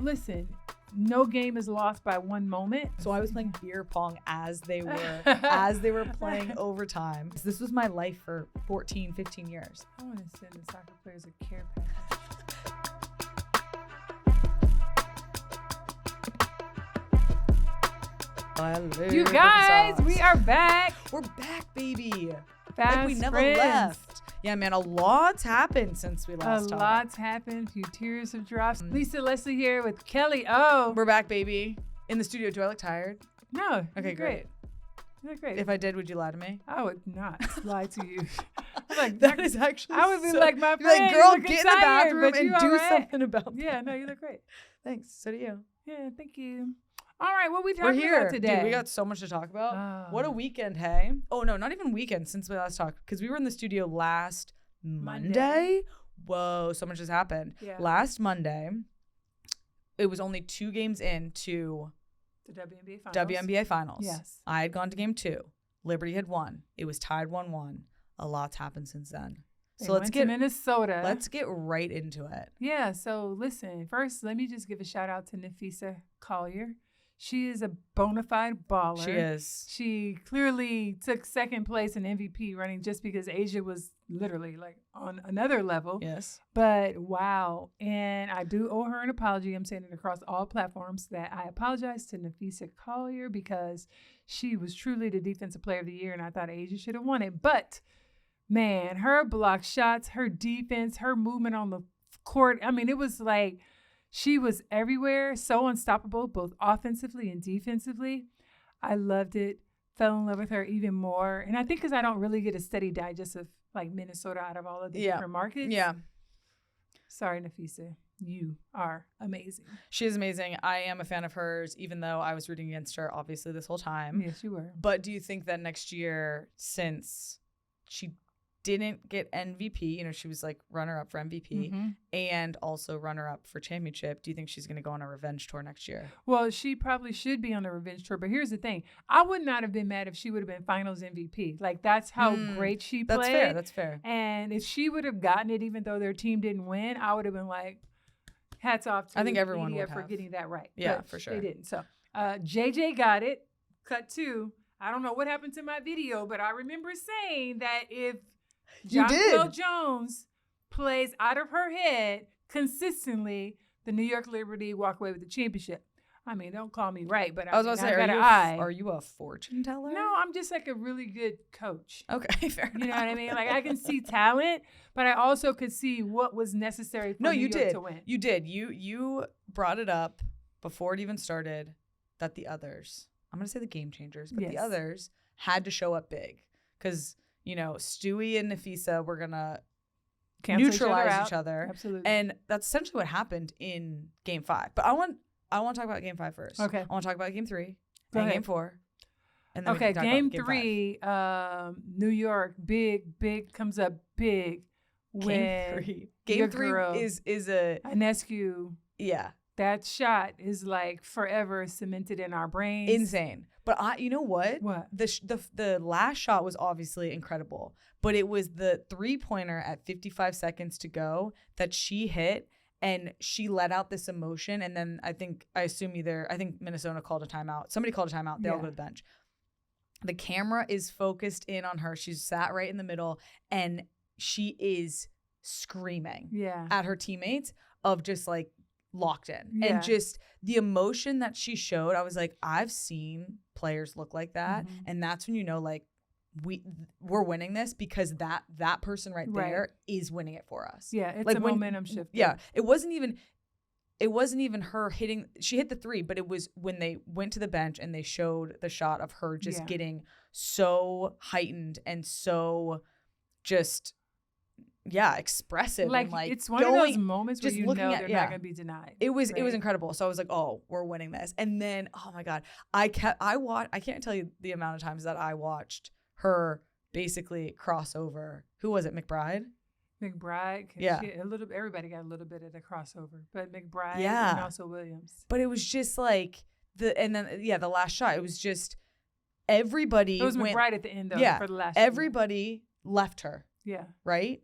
listen, no game is lost by one moment. So I was playing beer pong as they were playing overtime. This was my life for 14, 15 years. I want to send the soccer players a care package. You guys, we are back. We're back, baby. Fast like we never friends. left. Yeah, man, a lot's happened since we last talked. A lot's happened. A few tears have dropped. Lisa Leslie here with Kelley. Oh, we're back, baby. In the studio. Do I look tired? No. Okay, great. You look great. If I did, would you lie to me? I would not lie to you. Like that is actually. I would be so, like, my friend, like, girl, get in the bathroom and do right. something about that. Yeah, no, you look great. Thanks. So do you. Yeah, thank you. All right, what we talking about today? Dude, we got so much to talk about. What a weekend, hey? Oh, no, not even weekend since we last talked, because we were in the studio last Monday. Whoa, so much has happened. Yeah. Last Monday, it was only 2 games into the WNBA Finals. WNBA Finals. Yes. I had gone to game 2. Liberty had won. It was tied 1-1. A lot's happened since then. So let's get Minnesota. Let's get right into it. Yeah, so listen, first let me just give a shout out to Napheesa Collier. She is a bona fide baller. She is. She clearly took second place in MVP running just because Asia was literally like on another level. Yes. But wow. And I do owe her an apology. I'm saying it across all platforms that I apologize to Napheesa Collier because she was truly the defensive player of the year and I thought Asia should have won it. But man, her block shots, her defense, her movement on the court. I mean, it was like she was everywhere, so unstoppable, both offensively and defensively. I loved it. Fell in love with her even more. And I think because I don't really get a steady digest of like Minnesota out of all of the different markets. Yeah. Sorry, Napheesa. You are amazing. She is amazing. I am a fan of hers, even though I was rooting against her, obviously, this whole time. Yes, you were. But do you think that next year, since she didn't get MVP, you know, she was like runner-up for MVP and also runner-up for championship, do you think she's going to go on a revenge tour next year? Well, she probably should be on a revenge tour, but here's the thing. I would not have been mad if she would have been finals MVP. Like, that's how great she played. That's fair. And if she would have gotten it even though their team didn't win, I would have been like, hats off to I think everyone media would for have. getting that right. Yeah, but for sure. They didn't. So JJ got it. Cut 2. I don't know what happened to my video, but I remember saying that if Jonquel Jones plays out of her head consistently, the New York Liberty walk away with the championship. I mean, don't call me right, but I was about to say, are you a fortune teller? No, I'm just like a really good coach. Okay, fair enough. You know what I mean? Like I can see talent, but I also could see what was necessary for New York to win. You did. You brought it up before it even started that the others, I'm going to say the game changers, but the others had to show up big because, you know, Stewie and Napheesa were going to neutralize each other. Absolutely. And that's essentially what happened in game 5. But I want to talk about game 5 first. Okay. I want to talk about game 3 Go and ahead. game 4. And then okay, game about 3, New York, big comes up big. Game 3 is a Ionescu. Yeah. That shot is like forever cemented in our brains. Insane. But you know what? What? The last shot was obviously incredible, but it was the 3-pointer at 55 seconds to go that she hit, and she let out this emotion. And then I think Minnesota called a timeout. Somebody called a timeout. They all go to the bench. The camera is focused in on her. She's sat right in the middle, and she is screaming at her teammates of just like locked in. And just the emotion that she showed, I was like, I've seen players look like that. And that's when you know, like, we're winning this because that person right there is winning it for us. Yeah, it's like a momentum shift. Yeah, it wasn't even her hitting. She hit the 3, but it was when they went to the bench and they showed the shot of her just getting so heightened and so just expressive. Like, and like it's one of those moments where you know they're not going to be denied. It was incredible. So I was like, oh, we're winning this. And then, oh my God, I can't tell you the amount of times that I watched her basically cross over. Who was it? McBride? Yeah. Everybody got a little bit of the crossover, but McBride and also Williams. But it was just like the last shot. It was just everybody. It was McBride at the end though. For the last. Everybody left her. Yeah. Right.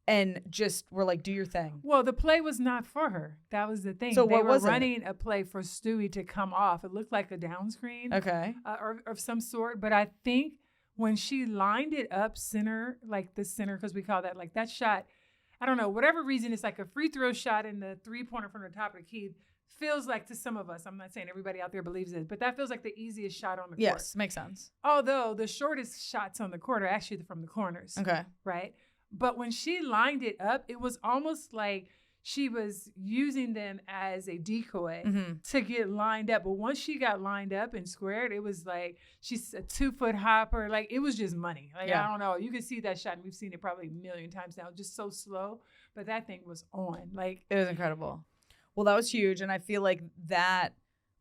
and just were like, do your thing. Well, the play was not for her. That was the thing. So they what were was running a play for Stewie to come off. It looked like a down screen or of some sort. But I think when she lined it up center, like the center, because we call that like that shot, I don't know, whatever reason, it's like a free throw shot in the 3-pointer from the top of the key. Feels like to some of us, I'm not saying everybody out there believes it, but that feels like the easiest shot on the court. Yes, makes sense. Although the shortest shots on the court are actually from the corners. Okay. Right? But when she lined it up, it was almost like she was using them as a decoy to get lined up. But once she got lined up and squared, it was like she's a 2-foot hopper. Like it was just money. Like, I don't know. You can see that shot, and we've seen it probably a million times now, just so slow. But that thing was on. Like it was incredible. Well, that was huge. And I feel like that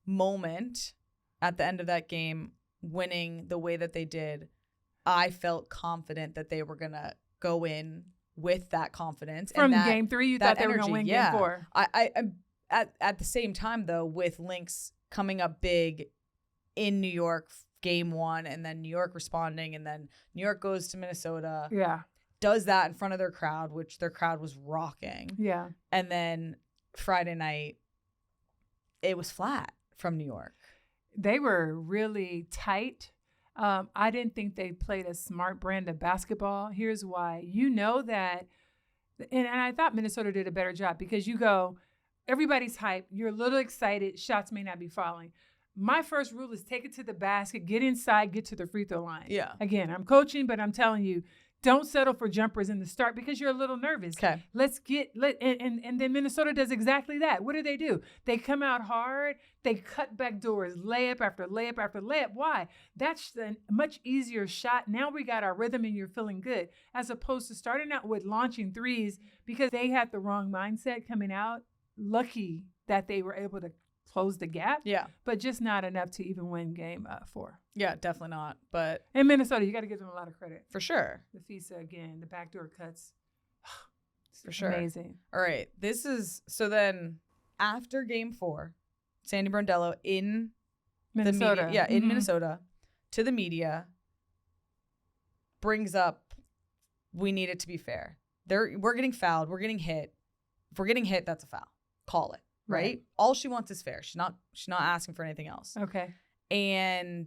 moment at the end of that game, winning the way that they did, I felt confident that they were going to go in with that confidence. From and game 3, you thought they were going to win game 4. I at the same time, though, with Lynx coming up big in New York, game 1, and then New York responding, and then New York goes to Minnesota. Yeah. Does that in front of their crowd, which their crowd was rocking. Yeah. And then Friday night, it was flat from New York. They were really tight. I didn't think they played a smart brand of basketball. Here's why. You know that, and I thought Minnesota did a better job because you go, everybody's hyped. You're a little excited. Shots may not be falling. My first rule is take it to the basket, get inside, get to the free throw line. Yeah. Again, I'm coaching, but I'm telling you, don't settle for jumpers in the start because you're a little nervous. Okay. And then Minnesota does exactly that. What do? They come out hard. They cut back doors, layup after layup after layup. Why? That's a much easier shot. Now we got our rhythm and you're feeling good, as opposed to starting out with launching threes because they had the wrong mindset coming out. Lucky that they were able to close the gap. Yeah. But just not enough to even win game 4. Yeah, definitely not. But in Minnesota, you got to give them a lot of credit. For sure. The FISA again, the backdoor cuts. For sure. Amazing. All right. So then after game 4, Sandy Brondello in Minnesota. The media, in Minnesota, to the media, brings up, we need it to be fair. We're getting fouled. We're getting hit. If we're getting hit, that's a foul. Call it. Right? All she wants is fair. She's not asking for anything else. Okay. And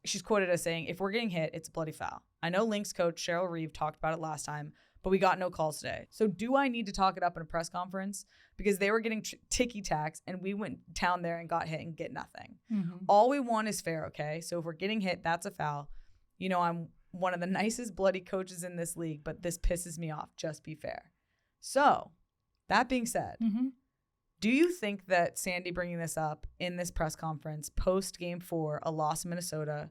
she's quoted as saying, if we're getting hit, it's a bloody foul. I know Lynx coach Cheryl Reeve talked about it last time, but we got no calls today. So do I need to talk it up in a press conference? Because they were getting ticky-tacks, and we went down there and got hit and get nothing. Mm-hmm. All we want is fair, okay? So if we're getting hit, that's a foul. You know, I'm one of the nicest bloody coaches in this league, but this pisses me off. Just be fair. So that being said, do you think that Sandy bringing this up in this press conference post game 4, a loss in Minnesota,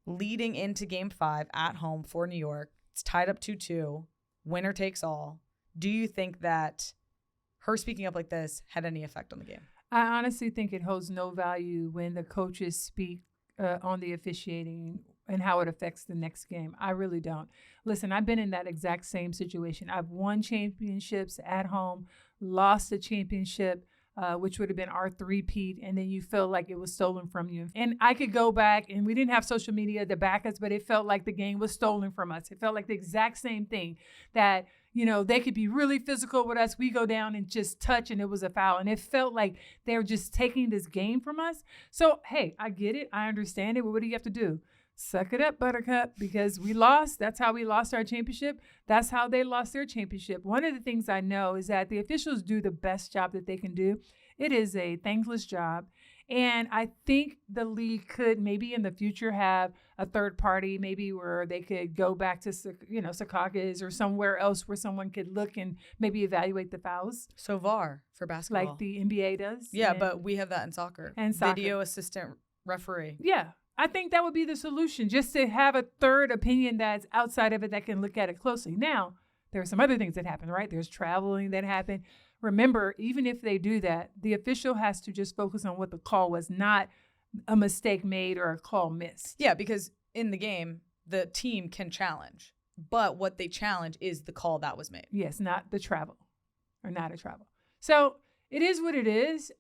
leading into game 5 at home for New York, it's tied up 2-2, winner takes all. Do you think that her speaking up like this had any effect on the game? I honestly think it holds no value when the coaches speak on the officiating and how it affects the next game. I really don't. Listen, I've been in that exact same situation. I've won championships at home, lost a championship, which would have been our 3-peat, and then you feel like it was stolen from you. And I could go back, and we didn't have social media to back us, but it felt like the game was stolen from us. It felt like the exact same thing, that, you know, they could be really physical with us. We go down and just touch, and it was a foul. And it felt like they were just taking this game from us. So, hey, I get it. I understand it. But what do you have to do? Suck it up, Buttercup, because we lost. That's how we lost our championship. That's how they lost their championship. One of the things I know is that the officials do the best job that they can do. It is a thankless job. And I think the league could maybe in the future have a third party, maybe where they could go back to, Secaucus or somewhere else where someone could look and maybe evaluate the fouls. So VAR for basketball. Like the NBA does. Yeah, but we have that in soccer. And soccer. Video assistant referee. Yeah. I think that would be the solution, just to have a third opinion that's outside of it that can look at it closely. Now, there are some other things that happen, right? There's traveling that happen. Remember, even if they do that, the official has to just focus on what the call was, not a mistake made or a call missed. Yeah, because in the game, the team can challenge, but what they challenge is the call that was made. Yes, not the travel or not a travel. So it is what it is.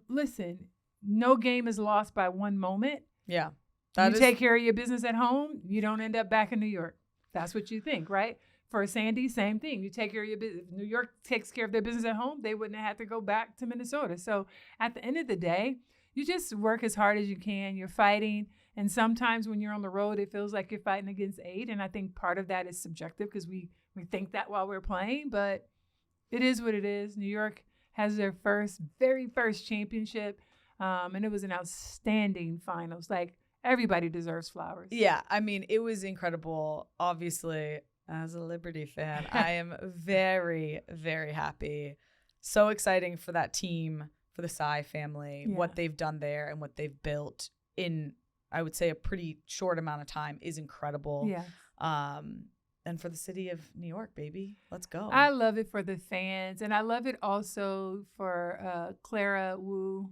Listen, no game is lost by one moment. Yeah. You take care of your business at home, you don't end up back in New York. That's what you think, right? for Sandy, same thing. You take care of your business. If New York takes care of their business at home, they wouldn't have had to go back to Minnesota. So at the end of the day, you just work as hard as you can. You're fighting. And sometimes when you're on the road, it feels like you're fighting against 8. And I think part of that is subjective because we think that while we're playing, but it is what it is. New York has their very first championship. And it was an outstanding finals. Like, everybody deserves flowers. Yeah, I mean, it was incredible. Obviously, as a Liberty fan, I am very, very happy. So exciting for that team, for the Tsai family, what they've done there and what they've built in, I would say, a pretty short amount of time is incredible. Yeah. And for the city of New York, baby, let's go. I love it for the fans, and I love it also for Clara Wu,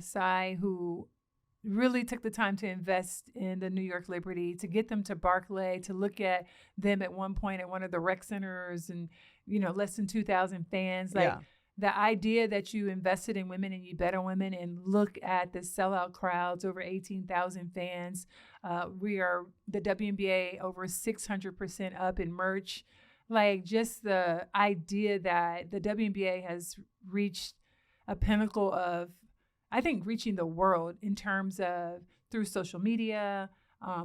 Tsai, who really took the time to invest in the New York Liberty, to get them to Barclay, to look at them at one point at one of the rec centers and, less than 2,000 fans. Like, the idea that you invested in women and you bet on women, and look at the sellout crowds, over 18,000 fans. We are, the WNBA, over 600% up in merch. Like, just the idea that the WNBA has reached a pinnacle of, I think, reaching the world in terms of through social media,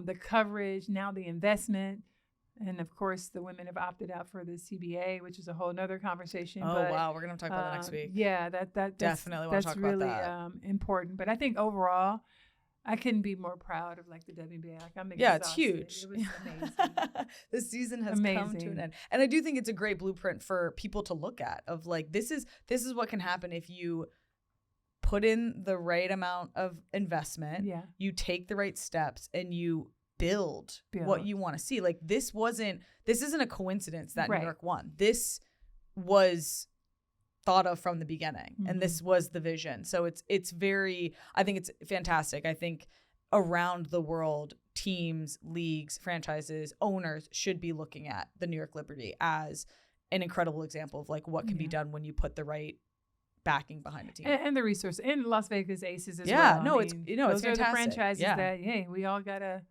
the coverage, now the investment. And of course, the women have opted out for the CBA, which is a whole nother conversation. Oh, wow. We're going to talk about that next week. Yeah, that's definitely want to talk really, about that. Important. But I think overall, I couldn't be more proud of like the WNBA. Like, I'm exhausted. Yeah, it's huge. It was amazing. The season has come to an end. And I do think it's a great blueprint for people to look at of like, this is what can happen if you put in the right amount of investment, you take the right steps, and you build what you want to see. Like, this isn't a coincidence that New York won. This was thought of from the beginning, and this was the vision. So it's very, I think it's fantastic. I think around the world, teams, leagues, franchises, owners should be looking at the New York Liberty as an incredible example of like what can be done when you put the right backing behind a team and the resource, and Las Vegas Aces as well. Yeah, no, it's fantastic. Those are the franchises that we all gotta.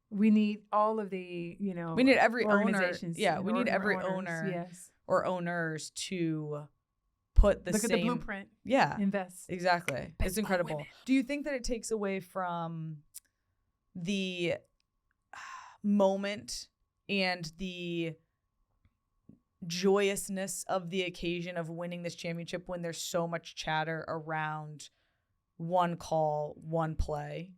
We need all of the we need every owner. Yeah, we need every owner yes. or owners to put the look same at the blueprint. Yeah, invest exactly. It's incredible. Women. Do you think that it takes away from the moment and the joyousness of the occasion of winning this championship when there's so much chatter around one call, one play?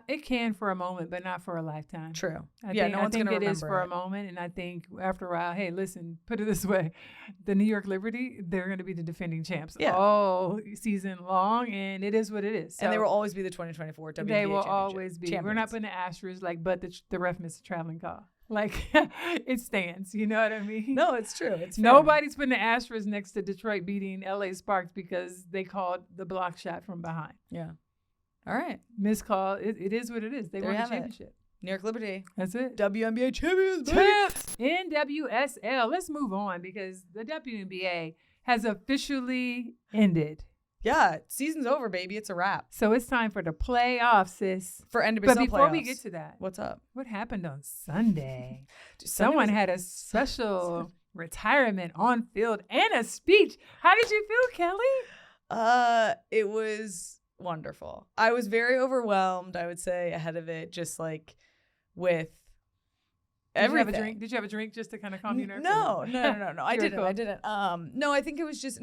It can for a moment, but not for a lifetime. True. I think it is for a moment, and I think after a while, hey, listen, put it this way: the New York Liberty, they're going to be the defending champs all season long, and it is what it is. So and they will always be the 2024 WNBA They will always be. Champions. We're not putting an asterisk like, but the ref missed a traveling call. Like, it stands. You know what I mean? No, it's true. It's fair. Nobody's putting an asterisk next to Detroit beating LA Sparks because they called the block shot from behind. Yeah. All right. Missed call. It is what it is. They won the championship. New York Liberty. That's it. WNBA champions. NWSL. Let's move on because the WNBA has officially ended. Yeah. Season's over, baby. It's a wrap. So it's time for the playoffs, sis. For NWSL But before playoffs. we get to that. What's up? What happened on Sunday? Someone had a special retirement on field and a speech. How did you feel, Kelley? It was wonderful. I was very overwhelmed, I would say, ahead of it, just like with everything. Did you have a drink just to kind of calm your nerves? No. I didn't. No, I think it was just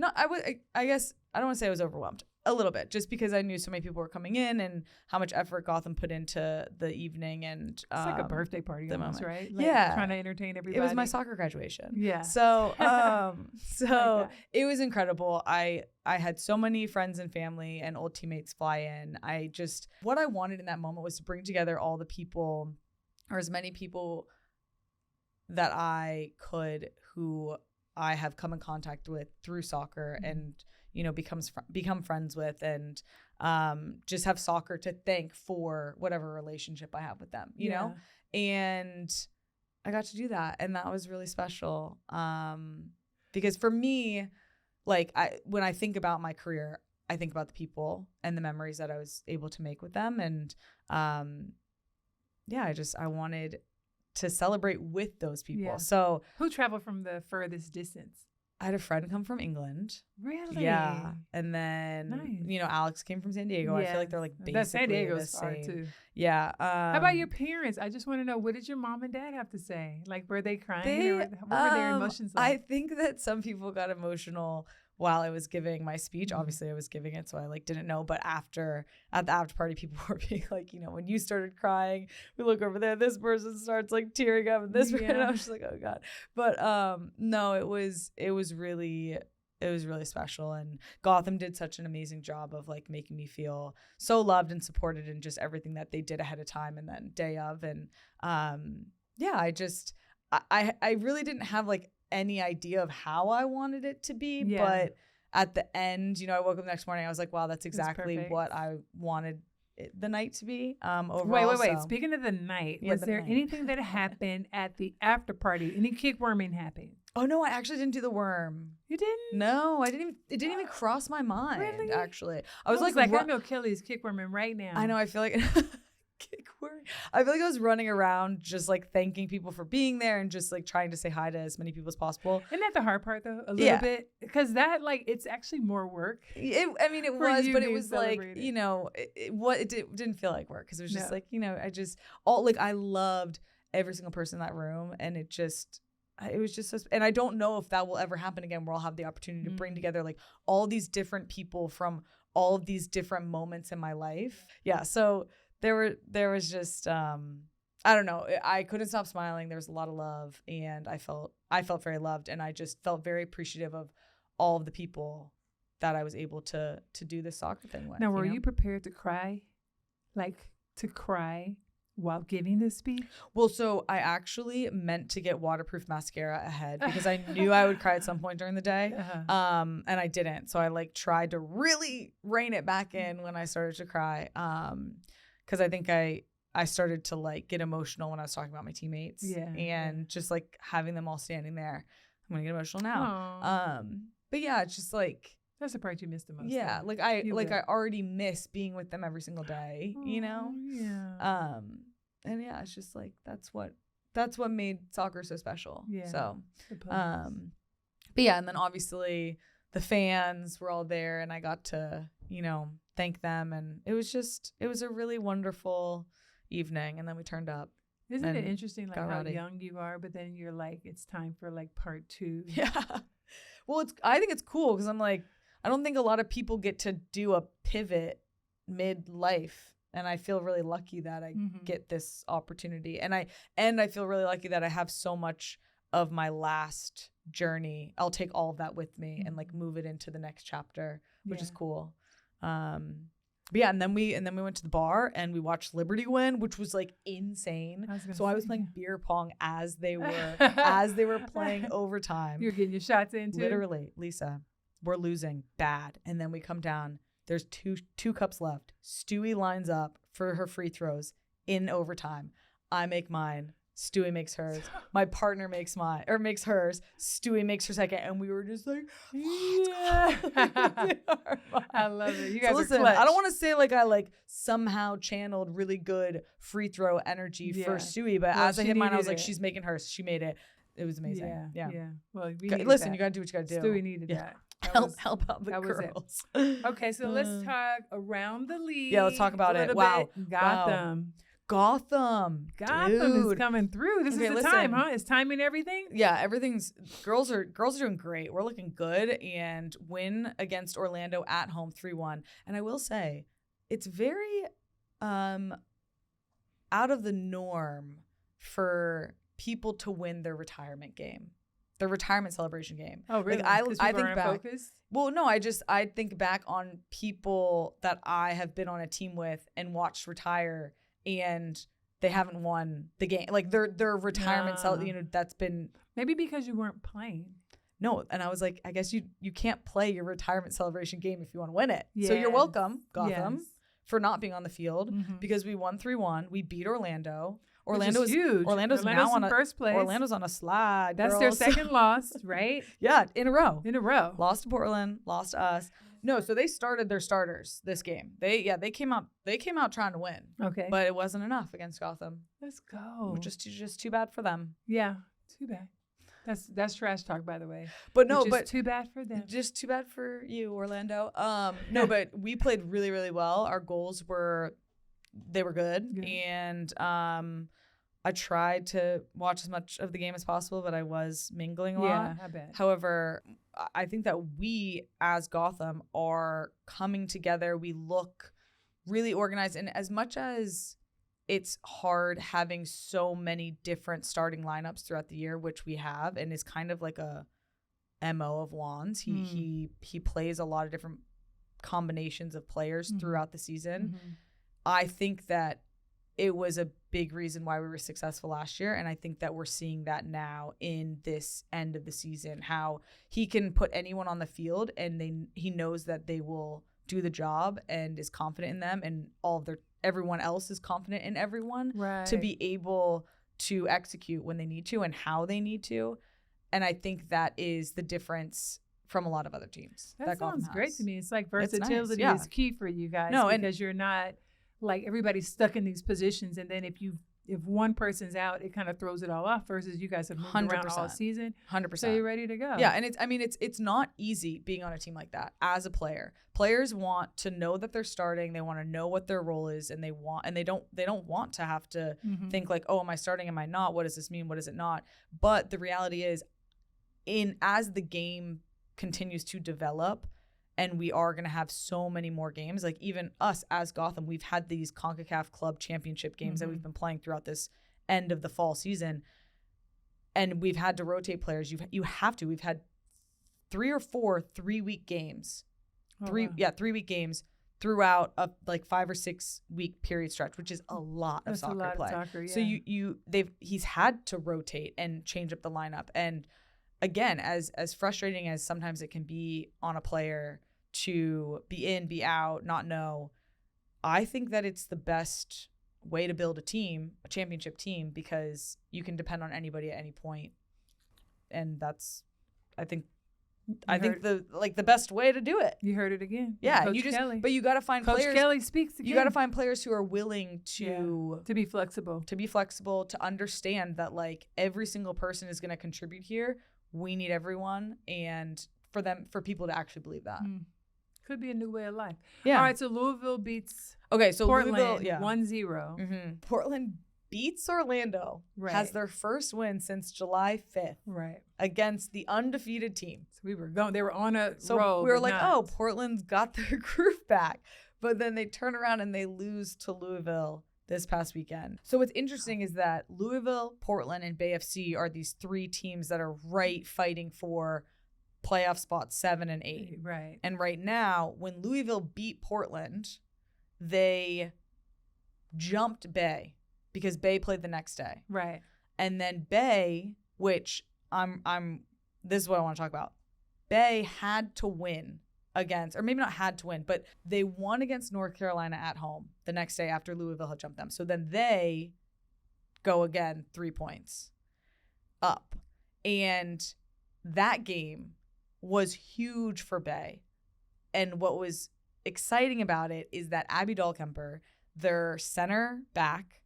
I guess I don't want to say I was overwhelmed. A little bit, just because I knew so many people were coming in and how much effort Gotham put into the evening, and it's like a birthday party almost, right? Like, trying to entertain everybody. It was my soccer graduation. Yeah. So it was incredible. I had so many friends and family and old teammates fly in. What I wanted in that moment was to bring together all the people, or as many people that I could, who I have come in contact with through soccer and become friends with, and just have soccer to thank for whatever relationship I have with them, you know? And I got to do that. And that was really special. Because for me, like when I think about my career, I think about the people and the memories that I was able to make with them. And I wanted to celebrate with those people. Yeah. So who traveled from the furthest distance? I had a friend come from England. Really? Yeah. And then, Nice. Alex came from San Diego. I feel like they're like basically that San Diego's the far same. too. Yeah. How about your parents? I just want to know, what did your mom and dad have to say? Like, were they crying? What were their emotions like? I think that some people got emotional while I was giving my speech. Obviously I was giving it, so I like didn't know. But at the after party, people were being like, when you started crying, we look over there, this person starts like tearing up, and this and I was just like, oh God. But no, it was really special, and Gotham did such an amazing job of like making me feel so loved and supported in just everything that they did ahead of time and then day of. And I really didn't have like any idea of how I wanted it to be, but at the end, I woke up the next morning, I was like, wow, that's exactly what I wanted the night to be. Overall, wait. Speaking of the night, was there anything that happened at the after party? Any kickworming happened? Oh no, I actually didn't do the worm. You didn't? No, I didn't even. It didn't even cross my mind. Really? Actually, I was like, I know Kelley's kickworming right now. I know. I feel like kickworm. I feel like I was running around just like thanking people for being there and just like trying to say hi to as many people as possible. Isn't that the hard part though? A little bit, because that like it's actually more work. It was, but it was like it didn't feel like work because it was just like I loved every single person in that room, and it was just so, and I don't know if that will ever happen again, where I'll have the opportunity to bring together like all these different people from all of these different moments in my life. Yeah, so there was just I don't know, I couldn't stop smiling. There was a lot of love, and I felt very loved, and I just felt very appreciative of all of the people that I was able to do this soccer thing with. Now, were you prepared to cry? Like to cry while giving this speech? Well, so I actually meant to get waterproof mascara ahead because I knew I would cry at some point during the day. And I didn't. So I like tried to really rein it back in when I started to cry. Because I think I started to like get emotional when I was talking about my teammates. And just like having them all standing there. I'm gonna get emotional now. But yeah, it's just like, that's the part you missed the most. Yeah, though. I already miss being with them every single day, Yeah. And yeah, it's just like that's what made soccer so special. Yeah. So, but yeah, and then obviously the fans were all there, and I got to thank them, and it was a really wonderful evening. And then we turned up. Isn't it interesting, like how young you are, but then you're like, it's time for like part 2. Yeah. Well, I think it's cool because I'm like, I don't think a lot of people get to do a pivot midlife, and I feel really lucky that I get this opportunity, and I feel really lucky that I have so much of my last journey. I'll take all of that with me and like move it into the next chapter, which is cool. But yeah, and then we went to the bar and we watched Liberty win, which was like insane. I was playing beer pong as they were playing overtime. You're getting your shots in too. Literally, Lisa, we're losing bad, and then we come down. There's two cups left. Stewie lines up for her free throws in overtime. I make mine. Stewie makes hers. My partner makes hers. Stewie makes her second, and we were just like, yeah. I love it. You guys listen, are clutch. I don't want to say like I like somehow channeled really good free throw energy for Stewie, but as I hit mine, I was like, she's making hers. She made it. It was amazing. Yeah. Well, listen, you gotta do what you gotta do. Stewie needed that. Help out the girls. Okay, so let's talk around the league. Yeah, let's talk about it. Wow. Gotham is coming through. This is the time, huh? Is timing everything? Yeah, girls are doing great. We're looking good, and win against Orlando at home 3-1. And I will say, it's very out of the norm for people to win their retirement game. Their retirement celebration game. Oh, really? Like, I think back. Focused? Well, no, I think back on people that I have been on a team with and watched retire, and they haven't won the game. Like their retirement that's been maybe because you weren't playing. No, and I was like, I guess you can't play your retirement celebration game if you want to win it. Yes. So you're welcome, Gotham, for not being on the field because we won 3-1. We beat Orlando. Orlando's huge. Orlando's now on in first place. Orlando's on a slide. That's girls. their second loss, right? Yeah, in a row. Lost to Portland, lost to us. No, so they started their starters this game. They came out trying to win. Okay. But it wasn't enough against Gotham. Let's go. Which is just too bad for them. Yeah, too bad. That's trash talk, by the way. But no, but too bad for them. Just too bad for you, Orlando. No, but we played really, really well. Our goals were good. And I tried to watch as much of the game as possible, but I was mingling a lot. Yeah, I bet. However, I think that we as Gotham are coming together. We look really organized. And as much as it's hard having so many different starting lineups throughout the year, which we have, and is kind of like a MO of Juan's. He plays a lot of different combinations of players throughout the season. I think that it was a big reason why we were successful last year. And I think that we're seeing that now in this end of the season, how he can put anyone on the field and he knows that they will do the job and is confident in them, and everyone else is confident in everyone to be able to execute when they need to and how they need to. And I think that is the difference from a lot of other teams. That sounds great to me. It's like versatility is key for you guys. Because you're not like everybody's stuck in these positions, and then if one person's out, it kind of throws it all off. Versus you guys have moved 100%. around all season, 100%. So you're ready to go. Yeah, and it's not easy being on a team like that as a player. Players want to know that they're starting. They want to know what their role is, and they don't want to have to think like, oh, am I starting? Am I not? What does this mean? What does it not? But the reality is, as the game continues to develop, and we are going to have so many more games. Like even us as Gotham, we've had these CONCACAF Club Championship games that we've been playing throughout this end of the fall season. And we've had to rotate players. You have to. We've had 3 or 4 3-week games. 3-week games throughout a like 5 or 6 week period stretch, which is a lot of soccer play. So he's had to rotate and change up the lineup. And again, as frustrating as sometimes it can be on a player to be in, be out, not know, I think that it's the best way to build a team, a championship team, because you can depend on anybody at any point. And that's, I think the best way to do it. You heard it again. Yeah, Coach Kelley. But you got to find Coach players. Kelley speaks again. You got to find players who are willing to be flexible. To understand that like every single person is going to contribute here. We need everyone, and for people to actually believe that. Could be a new way of life. Yeah. All right, so Louisville beats Portland, Louisville 1-0. Portland beats Orlando, has their first win since July 5th, against the undefeated team. So they were on a roll. We were like, oh, Portland's got their groove back. But then they turn around and they lose to Louisville this past weekend. So what's interesting is that Louisville, Portland, and Bay FC are these 3 teams that are fighting for playoff spots 7 and 8. Right. And right now, when Louisville beat Portland, they jumped Bay because Bay played the next day. Right. And then Bay, which this is what I want to talk about. Bay had to win against, or maybe not had to win, but they won against North Carolina at home the next day after Louisville had jumped them. So then they go again 3 points up. And that game was huge for Bay. And what was exciting about it is that Abby Dahlkemper, their center back,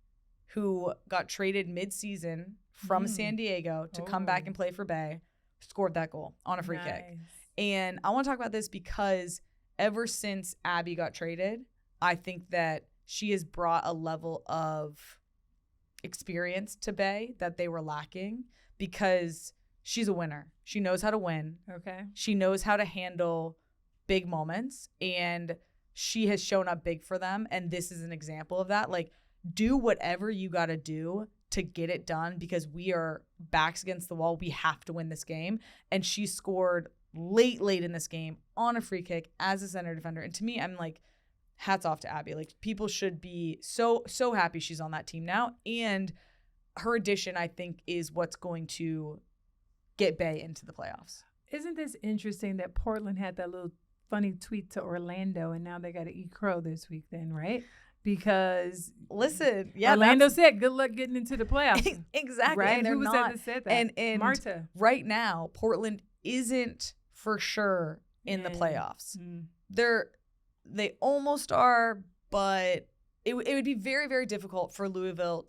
who got traded mid-season from San Diego to come back and play for Bay, scored that goal on a free kick. And I want to talk about this because ever since Abby got traded, I think that she has brought a level of experience to Bay that they were lacking, because she's a winner. She knows how to win. Okay. She knows how to handle big moments, and she has shown up big for them. And this is an example of that. Like, do whatever you got to do to get it done, because we are backs against the wall. We have to win this game. And she scored late in this game on a free kick as a center defender. And to me, I'm like, hats off to Abby. Like, people should be so happy she's on that team now. And her addition, I think, is what's going to get Bay into the playoffs. Isn't this interesting that Portland had that little funny tweet to Orlando, and now they got to eat crow this week then, right? because listen, yeah, Orlando said, "Good luck getting into the playoffs." Exactly, right? and they're Who was not. that said that? And Marta. right now, Portland isn't for sure in the playoffs. They almost are, but it would be very, very difficult for Louisville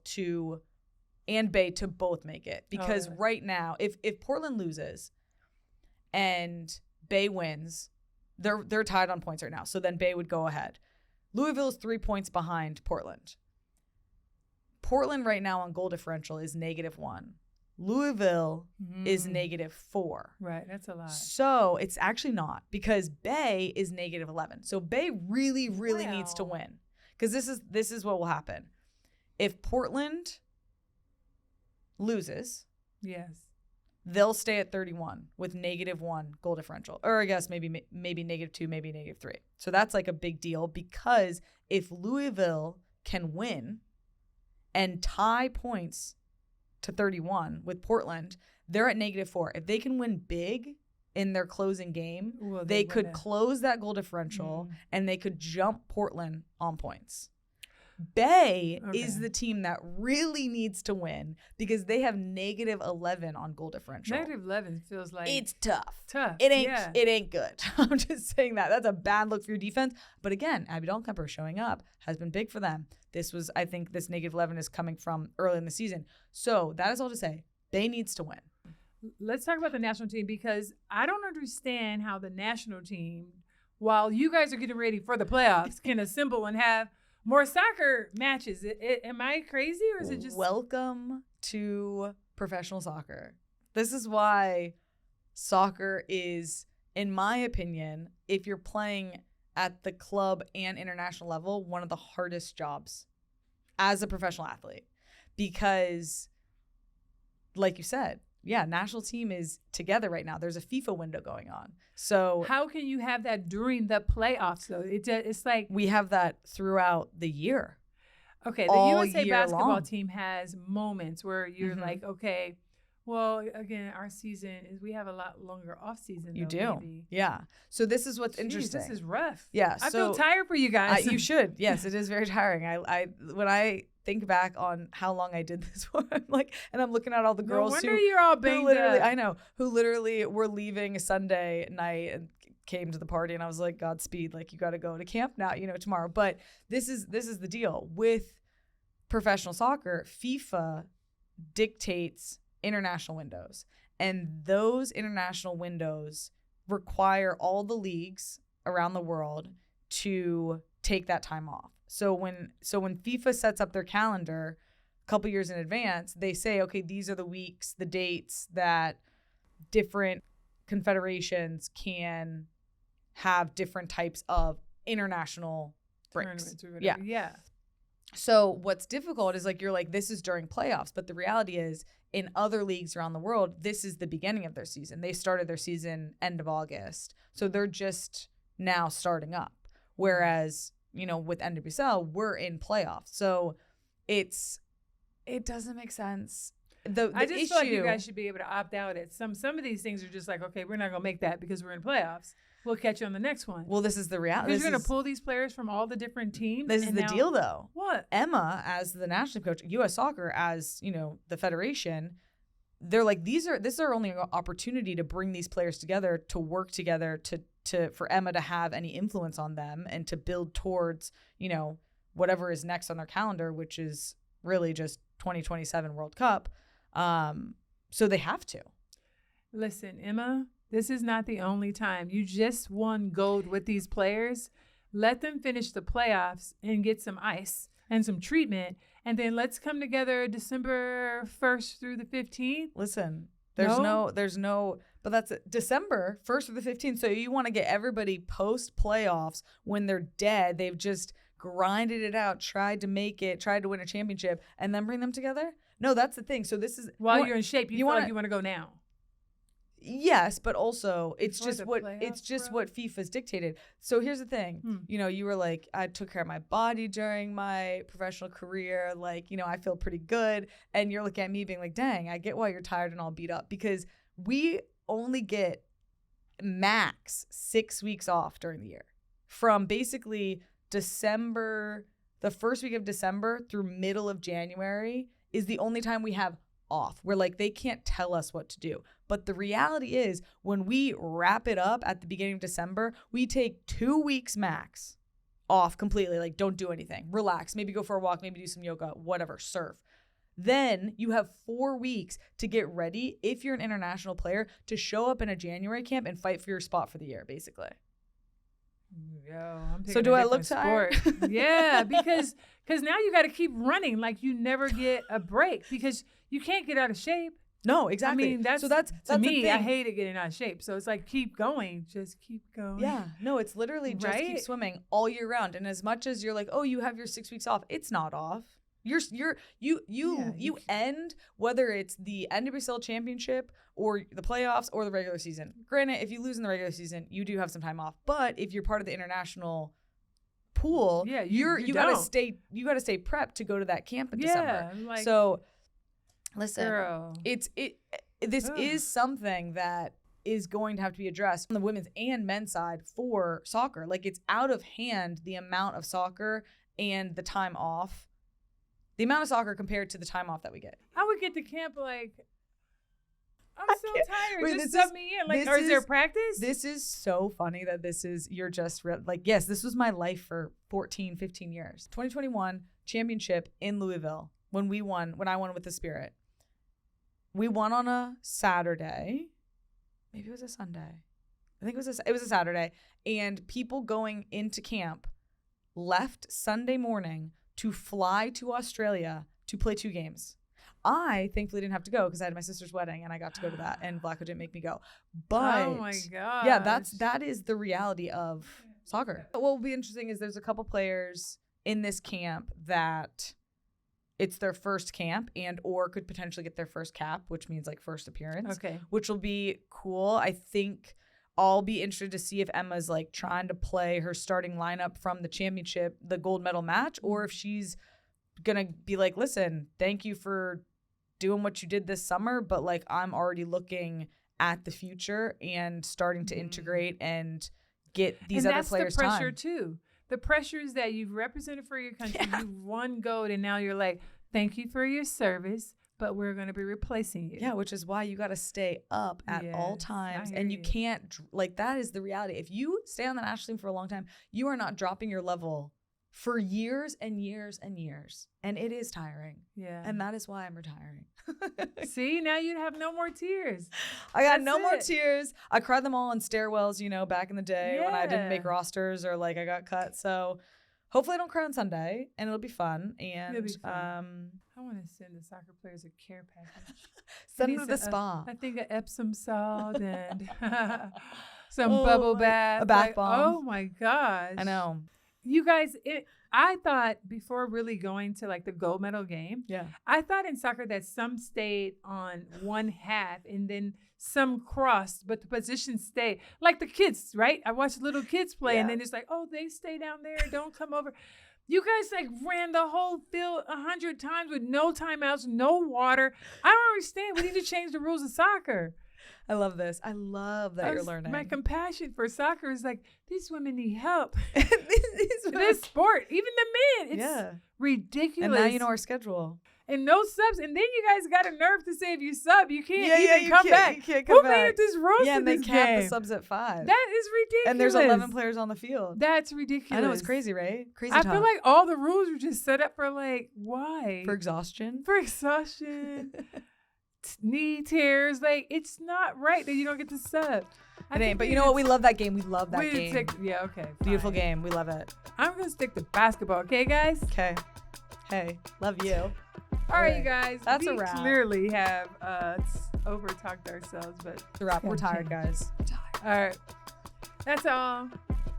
and Bay to both make it, because right now, if Portland loses and Bay wins, they're tied on points right now. So then Bay would go ahead. Louisville is 3 points behind Portland. Portland right now on goal differential is -1. Louisville is -4. Right, that's a lot. So it's actually not, because Bay is -11. So Bay really, really needs to win, because this is what will happen. If Portland loses, yes, they'll stay at 31 with -1 goal differential, or I guess maybe -2, maybe -3. So that's like a big deal, because if Louisville can win and tie points to 31 with Portland, they're at -4. If they can win big in their closing game, they could close that goal differential and they could jump Portland on points. Bay is the team that really needs to win, because they have -11 on goal differential. -11 feels like it's tough. It ain't good. I'm just saying that's a bad look for your defense. But again, Abby Dahlkemper showing up has been big for them. I think this -11 is coming from early in the season. So that is all to say, Bay needs to win. Let's talk about the national team, because I don't understand how the national team, while you guys are getting ready for the playoffs, can assemble and have more soccer matches. Am I crazy, or is it just... Welcome to professional soccer. This is why soccer is, in my opinion, if you're playing at the club and international level, one of the hardest jobs as a professional athlete. Because, like you said, national team is together right now. There's a FIFA window going on. So how can you have that during the playoffs, though? It's like... We have that throughout the year. Okay, the USA basketball team has moments where you're like, okay, well, again, our season is, we have a lot longer off season. You do. Maybe. Yeah. So this is what's interesting. This is rough. Yeah. I feel tired for you guys. You should. Yes, it is very tiring. When I think back on how long I did this for, I'm looking at all the girls you're all banged up. I know, who literally were leaving Sunday night and came to the party, and I was like, Godspeed, you got to go to camp now, tomorrow. But this is the deal with professional soccer. FIFA dictates international windows, and those international windows require all the leagues around the world to take that time off. So when FIFA sets up their calendar a couple years in advance, they say, okay, these are the weeks, the dates that different confederations can have different types of international breaks. Yeah. So what's difficult is you're like, this is during playoffs, but the reality is, in other leagues around the world, this is the beginning of their season. They started their season end of August. So they're just now starting up. Whereas, with NWSL, we're in playoffs. So it doesn't make sense. I just feel like you guys should be able to opt out at some of these things are just like, okay, we're not going to make that because we're in playoffs. We'll catch you on the next one. Well, this is the reality. Because you're going to pull these players from all the different teams. This is the deal, though. What? Emma, as the national coach, U.S. Soccer, as, the federation, they're like, this is our only opportunity to bring these players together, to work together, for Emma to have any influence on them and to build towards, whatever is next on their calendar, which is really just 2027 World Cup. So they have to. Listen, Emma, this is not the only time. You just won gold with these players. Let them finish the playoffs and get some ice and some treatment. And then let's come together December 1st through the 15th. Listen, there's no, but that's December 1st through the 15th. So you want to get everybody post playoffs when they're dead. They've just grinded it out, tried to make it, tried to win a championship, and then bring them together. No, that's the thing. So this is while you're in shape, you feel like you want to go now. Yes, but also it's just what FIFA's dictated. So here's the thing. You were like, I took care of my body during my professional career. I feel pretty good. And you're looking at me being like, dang, I get why you're tired and all beat up, because we only get max 6 weeks off during the year, from basically December the first week of December through middle of January is the only time we have off. We're like, they can't tell us what to do. But the reality is when we wrap it up at the beginning of December, we take 2 weeks max off completely. Like, don't do anything. Relax. Maybe go for a walk. Maybe do some yoga, whatever, surf. Then you have 4 weeks to get ready, if you're an international player, to show up in a January camp and fight for your spot for the year, basically. Yo, I'm so do I look tired? Yeah, because now you got to keep running. Like, you never get a break because you can't get out of shape. No, exactly. I mean, that's to me, I hated getting out of shape. So it's like, keep going. Just keep going. Yeah. No, it's literally just keep swimming all year round. And as much as you're like, oh, you have your 6 weeks off, it's not off. You end, whether it's the NWSL championship or the playoffs or the regular season. Granted, if you lose in the regular season, you do have some time off. But if you're part of the international pool, you gotta stay prepped to go to that camp in December. Like, so listen, girl. This is something that is going to have to be addressed on the women's and men's side for soccer. Like, it's out of hand, the amount of soccer and the time off. The amount of soccer compared to the time off that we get. I would get to camp like, I'm so tired. Wait, just sub me in. Like, or is there practice? This is so funny that you're just like, yes, this was my life for 14, 15 years. 2021 championship in Louisville when I won with the Spirit. We won on a Saturday. Maybe it was a Sunday. I think it was a Saturday. And people going into camp left Sunday morning to fly to Australia to play 2 games. I thankfully didn't have to go because I had my sister's wedding and I got to go to that, and Blacko didn't make me go. But oh my god, yeah, that is the reality of soccer. What will be interesting is there's a couple players in this camp that it's their first camp and or could potentially get their first cap, which means like first appearance. Okay, which will be cool. I think I'll be interested to see if Emma's like trying to play her starting lineup from the championship, the gold medal match, or if she's gonna be like, listen, thank you for doing what you did this summer, but like, I'm already looking at the future and starting to integrate and get these other players time. And that's the pressure too. The pressure is that you've represented for your country, you've won gold, and now you're like, thank you for your service, but we're going to be replacing you. Yeah, which is why you got to stay up at all times. And you can't, like, that is the reality. If you stay on the national team for a long time, you are not dropping your level for years and years and years. And it is tiring. Yeah. And that is why I'm retiring. See, now you'd have no more tears. I got no more tears. I cried them all in stairwells, back in the day when I didn't make rosters or like I got cut. So hopefully I don't cry on Sunday and it'll be fun. And it'll be fun. I want to send the soccer players a care package. Send them to the spa. I think an Epsom salt and some bubble bath. A bath bomb. Oh my gosh. I know. You guys, I thought before really going to like the gold medal game, I thought in soccer that some stayed on one half and then some crossed, but the position stayed. Like the kids, right? I watched little kids play and then it's like, oh, they stay down there. Don't come over. You guys like ran the whole field 100 times with no timeouts, no water. I don't understand. We need to change the rules of soccer. I love this. I love that you're learning. My compassion for soccer is like, these women need help. This sport, even the men, it's ridiculous. And now you know our schedule. And no subs. And then you guys got a nerve to say if you sub, you can't even come back. You can't come back. Who made it this rules and this they cap game? the subs at 5. That is ridiculous. And there's 11 players on the field. That's ridiculous. I know, it's crazy, right? Crazy I feel like all the rules were just set up for like, why? For exhaustion. Knee tears, like it's not right that you don't get to sub. It ain't, but you know what? We love that game. We love that game. Okay. Fine. Beautiful game. We love it. I'm gonna stick to basketball, okay, guys? Okay. Hey, love you. All right, you guys. That's a wrap. We clearly have over talked ourselves, but it's a wrap. We're tired, guys. We're tired. All right. That's all.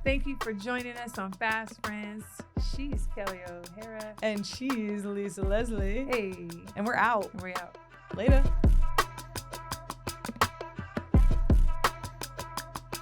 Thank you for joining us on Fast Friends. She's Kelley O'Hara. And she's Lisa Leslie. Hey. And we're out. We're out. Later.